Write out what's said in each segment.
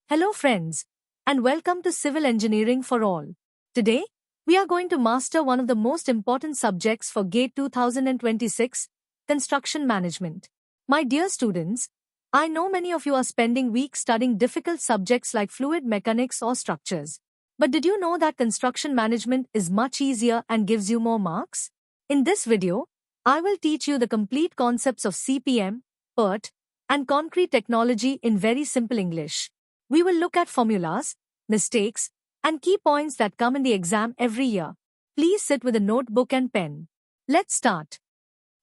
Hello friends, and welcome to Civil Engineering for All. Today, we are going to master one of the most important subjects for GATE 2026, Construction Management. My dear students, I know many of you are spending weeks studying difficult subjects like fluid mechanics or structures. But did you know that construction management is much easier and gives you more marks? In this video, I will teach you the complete concepts of CPM, PERT, and concrete technology in very simple English. We will look at formulas, mistakes, and key points that come in the exam every year. Please sit with a notebook and pen. Let's start.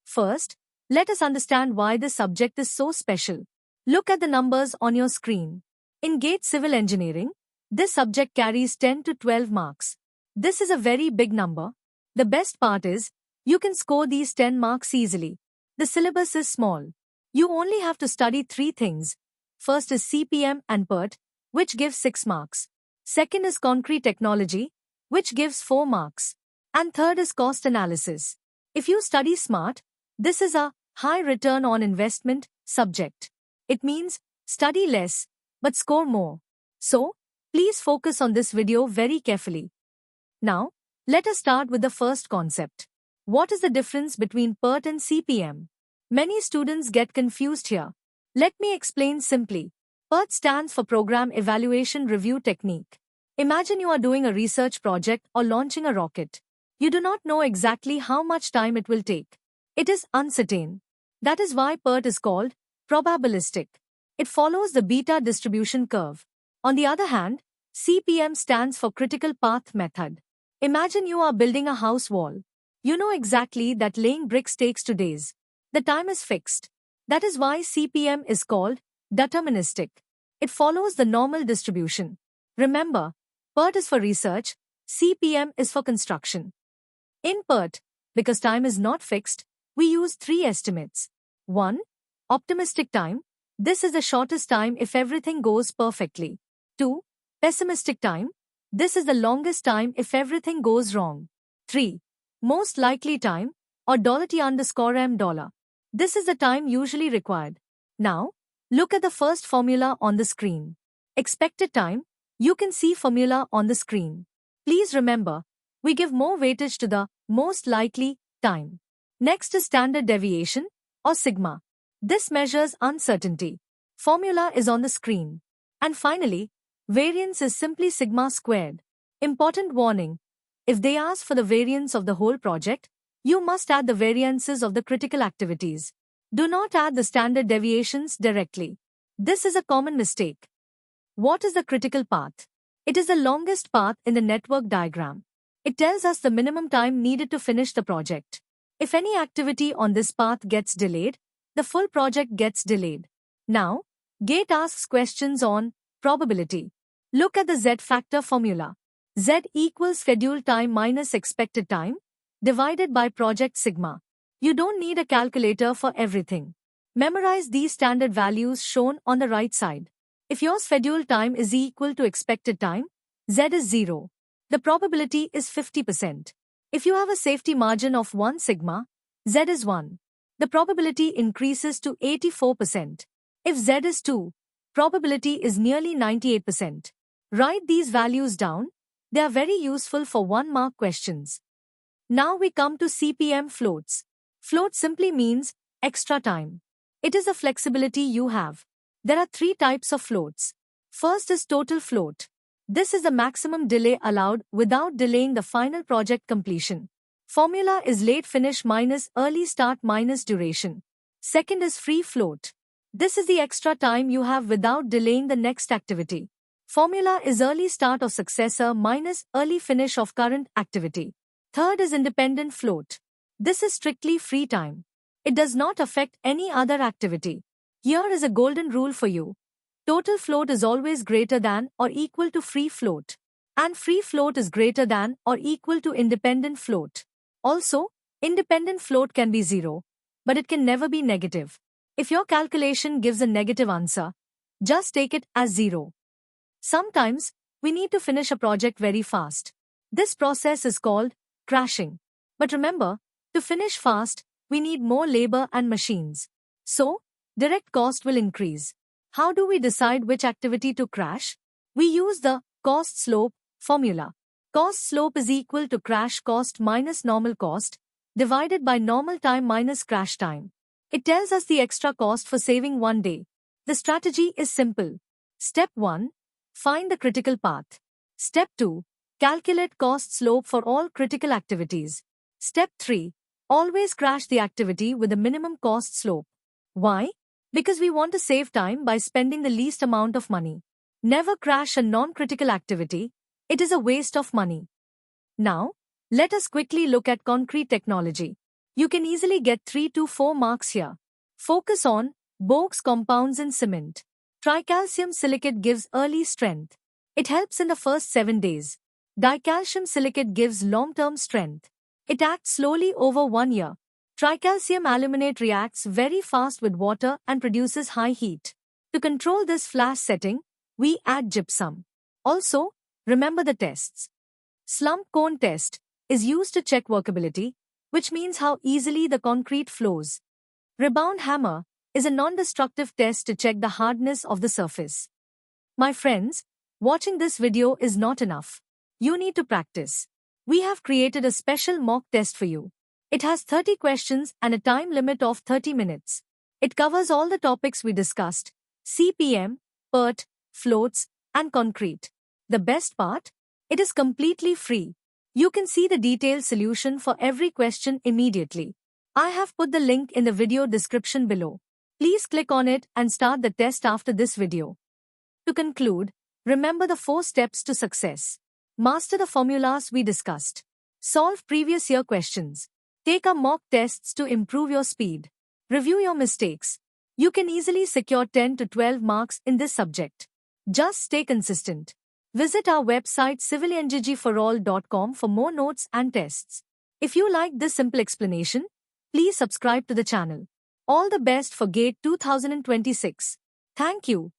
First, let us understand why this subject is so special. Look at the numbers on your screen. In GATE Civil Engineering, this subject carries 10 to 12 marks. This is a very big number. The best part is, you can score these 10 marks easily. The syllabus is small. You only have to study 3 things. First is CPM and PERT, which gives 6 marks. Second is concrete technology, which gives 4 marks. And third is cost analysis. If you study smart, this is a high return on investment subject. It means study less, but score more. So, please focus on this video very carefully. Now, let us start with the first concept. What is the difference between PERT and CPM? Many students get confused here. Let me explain simply. PERT stands for Program Evaluation Review Technique. Imagine you are doing a research project or launching a rocket. You do not know exactly how much time it will take. It is uncertain. That is why PERT is called probabilistic. It follows the beta distribution curve. On the other hand, CPM stands for Critical Path Method. Imagine you are building a house wall. You know exactly that laying bricks takes 2 days. The time is fixed. That is why CPM is called deterministic. It follows the normal distribution. Remember, PERT is for research, CPM is for construction. In PERT, because time is not fixed, we use 3 estimates. 1. Optimistic time. This is the shortest time if everything goes perfectly. 2. Pessimistic time. This is the longest time if everything goes wrong. 3. Most likely time, or $T_M. This is the time usually required. Now, look at the first formula on the screen. Expected time, you can see formula on the screen. Please remember, we give more weightage to the most likely time. Next is standard deviation, or sigma. This measures uncertainty. Formula is on the screen. And finally, variance is simply sigma squared. Important warning. If they ask for the variance of the whole project, you must add the variances of the critical activities. Do not add the standard deviations directly. This is a common mistake. What is the critical path? It is the longest path in the network diagram. It tells us the minimum time needed to finish the project. If any activity on this path gets delayed, the full project gets delayed. Now, GATE asks questions on probability. Look at the Z factor formula. Z equals schedule time minus expected time, divided by project sigma. You don't need a calculator for everything. Memorize these standard values shown on the right side. If your schedule time is equal to expected time, Z is 0. The probability is 50%. If you have a safety margin of 1 sigma, Z is 1. The probability increases to 84%. If Z is 2, probability is nearly 98%. Write these values down. They are very useful for 1-mark questions. Now we come to CPM floats. Float simply means extra time. It is a flexibility you have. There are 3 types of floats. First is total float. This is the maximum delay allowed without delaying the final project completion. Formula is late finish minus early start minus duration. Second is free float. This is the extra time you have without delaying the next activity. Formula is early start of successor minus early finish of current activity. Third is independent float. This is strictly free time. It does not affect any other activity. Here is a golden rule for you. Total float is always greater than or equal to free float. And free float is greater than or equal to independent float. Also, independent float can be 0, but it can never be negative. If your calculation gives a negative answer, just take it as 0. Sometimes, we need to finish a project very fast. This process is called crashing. But remember, to finish fast, we need more labor and machines. So, direct cost will increase. How do we decide which activity to crash? We use the cost-slope formula. Cost slope is equal to crash cost minus normal cost, divided by normal time minus crash time. It tells us the extra cost for saving 1 day. The strategy is simple. Step 1. Find the critical path. Step 2. Calculate cost slope for all critical activities. Step 3. Always crash the activity with the minimum cost slope. Why? Because we want to save time by spending the least amount of money. Never crash a non-critical activity. It is a waste of money. Now, let us quickly look at concrete technology. You can easily get 3 to 4 marks here. Focus on Bogues compounds in cement. Tricalcium silicate gives early strength. It helps in the first 7 days. Dicalcium silicate gives long-term strength. It acts slowly over 1 year. Tricalcium aluminate reacts very fast with water and produces high heat. To control this flash setting, we add gypsum. Also, remember the tests. Slump cone test is used to check workability, which means how easily the concrete flows. Rebound hammer is a non-destructive test to check the hardness of the surface. My friends, watching this video is not enough. You need to practice. We have created a special mock test for you. It has 30 questions and a time limit of 30 minutes. It covers all the topics we discussed: CPM, PERT, floats, and concrete. The best part? It is completely free. You can see the detailed solution for every question immediately. I have put the link in the video description below. Please click on it and start the test after this video. To conclude, remember the 4 steps to success. Master the formulas we discussed. Solve previous year questions. Take a mock tests to improve your speed. Review your mistakes. You can easily secure 10 to 12 marks in this subject. Just stay consistent. Visit our website civilengineeringforall.com for more notes and tests. If you like this simple explanation, please subscribe to the channel. All the best for GATE 2026. Thank you.